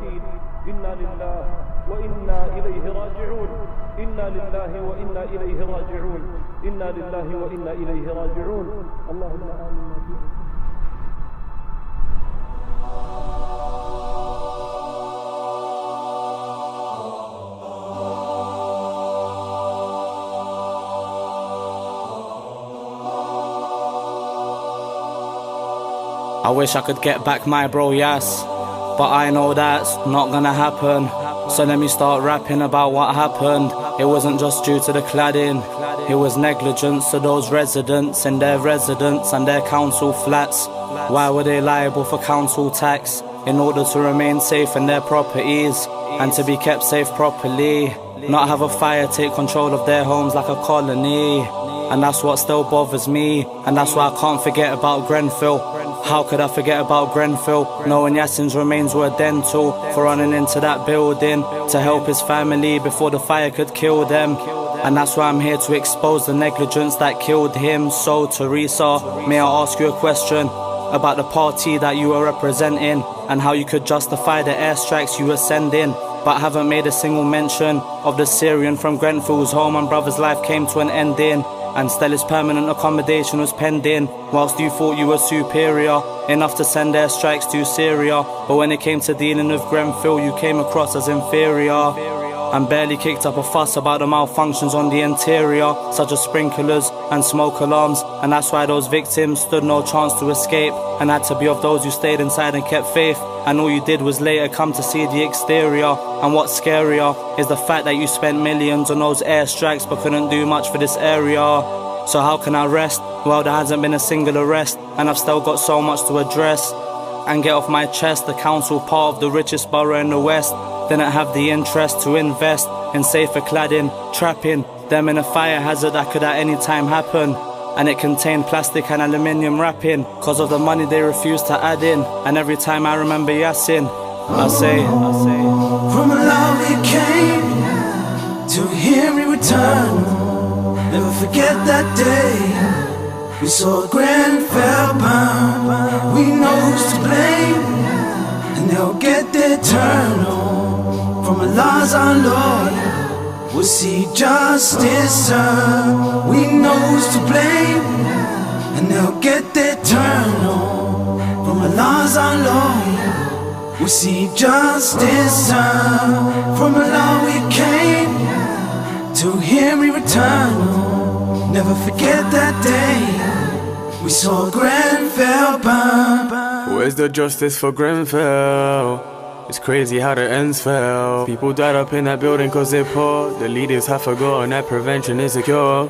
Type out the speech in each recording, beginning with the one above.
أكيد. إنا لله وإنا إليه راجعون. إنا لله وإنا إليه راجعون. إنا لله وإنا إليه راجعون. اللهم آمنا فيه. I wish I could get back my bro, yes, but I know that's not gonna happen. So let me start rapping about what happened. It wasn't just due to the cladding, it was negligence of those residents in their residence and their council flats. Why were they liable for council tax? In order to remain safe in their properties and to be kept safe properly, not have a fire take control of their homes like a colony. And that's what still bothers me, and that's why I can't forget about Grenfel. How could I forget about Grenfel, knowing Yassin's remains were dental for running into that building to help his family before the fire could kill them. And that's why I'm here to expose the negligence that killed him. So Teresa, may I ask you a question about the party that you were representing and how you could justify the airstrikes you were sending, but haven't made a single mention of the Syrian from Grenfel's home and brother's life came to an ending, and Stella's permanent accommodation was pending, whilst you thought you were superior enough to send airstrikes to Syria. But when it came to dealing with Grenfel, you came across as inferior and barely kicked up a fuss about the malfunctions on the interior, such as sprinklers and smoke alarms. And that's why those victims stood no chance to escape and had to be of those who stayed inside and kept faith. And all you did was later come to see the exterior. And what's scarier is the fact that you spent millions on those airstrikes but couldn't do much for this area. So how can I rest? Well, there hasn't been a single arrest, and I've still got so much to address and get off my chest. The council, part of the richest borough in the west, didn't have the interest to invest in safer cladding, trapping them in a fire hazard that could at any time happen. And it contained plastic and aluminium wrapping, cause of the money they refused to add in. And every time I remember Yassin, I say from Allah we came, to Him we return. Never forget that day we saw Grenfel burn. We know who's to blame, and they'll get their turn. From Allah's our Lord, we'll see justice served. We know who's to blame, and they'll get their turn. From Allah's our Lord, we'll see justice served. From Allah we came, to Him we return. Never forget that day we saw Grenfel burn. Where's the justice for Grenfel? It's crazy how the ends fell. People died up in that building cause they're poor. The leaders have forgotten that prevention is a cure.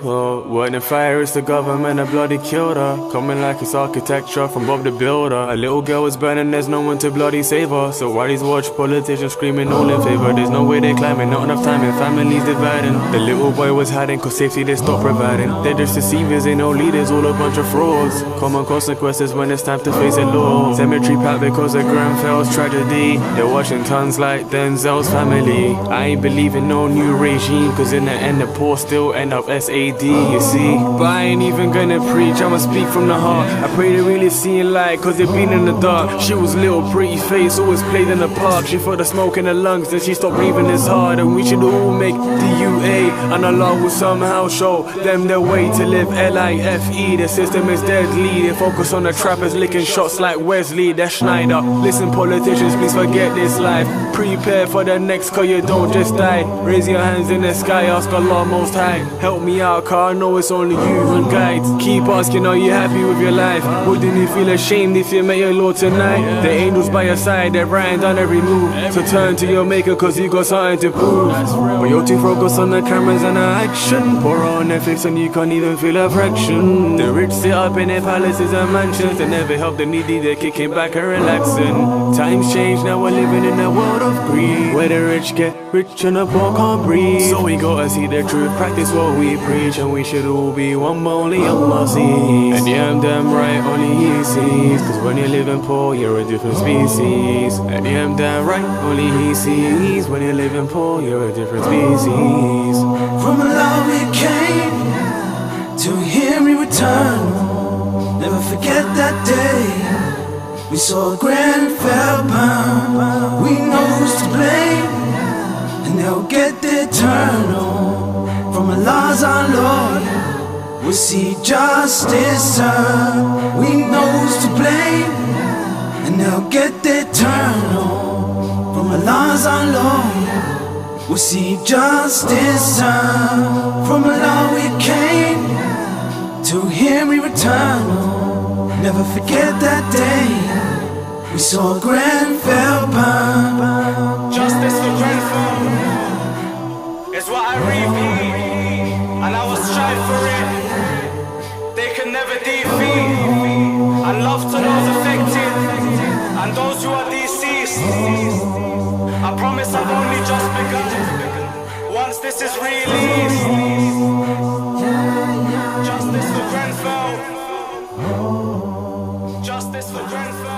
When the fire is the government that bloody killed her. Coming like it's architecture from Bob the Builder. A little girl was burning, there's no one to bloody save her. So why these watch politicians screaming all in favor? There's no way they're climbing, not enough time and families dividing. The little boy was hiding cause safety they stopped providing. They're just deceivers, ain't no leaders, all a bunch of frauds. Common consequences when it's time to face the law. Cemetery packed because of Grenfel's tragedy. They're washing tons like Denzel's family. I ain't believing no new regime, cause in the end the poor still end up SAD, you see. But I ain't even gonna preach, I'ma speak from the heart. I pray they really seeing light, cause they've been in the dark. She was little pretty face, always played in the park. She felt the smoke in her lungs, then she stopped breathing as hard. And we should all make DUA, and Allah will somehow show them the way to live LIFE. The system is deadly, they focus on the trappers licking shots like Wesley, that's Schneider. Listen politicians, please forget this life. Prepare for the next, cause you don't just die. Raise your hands in the sky, ask Allah most high. Help me out, cause I know it's only you and guides. Keep asking, are you happy with your life? Wouldn't you feel ashamed if you met your Lord tonight? The angels by your side, they're writing down every move. So turn to your maker, cause you got something to prove. But you're too focused on the cameras and the action. Pour on Netflix and you can't even feel a fraction. The rich sit up in their palaces and mansions. They never help the needy, they're kicking back and relaxing. Times change, now we're living in a world of greed, where the rich get rich and the poor can't breathe. So we gotta see the truth, practice what we preach. And we should all be one, but only Allah sees. And yeah, I'm damn right, only He sees. Cause when you're living poor, you're a different species. And yeah, I'm damn right, only He sees. When you're living poor, you're a different species. From Allah we came, to Him we return. Never forget that day We saw Grenfel burn. We know who's to blame, and they'll get their turn on. From Allah's our Lord, we'll see justice served. We know who's to blame, and they'll get their turn on. From Allah's our Lord, we'll see justice served. From Allah we came, to Him we return. Never forget that day we saw Grenfel burn. Justice for Grenfel is what I repeat, and I will strive for it. They can never defeat. And love to those affected and those who are deceased. I promise I've only just begun. Once this is released, justice for Grenfel. Justice for Grenfel.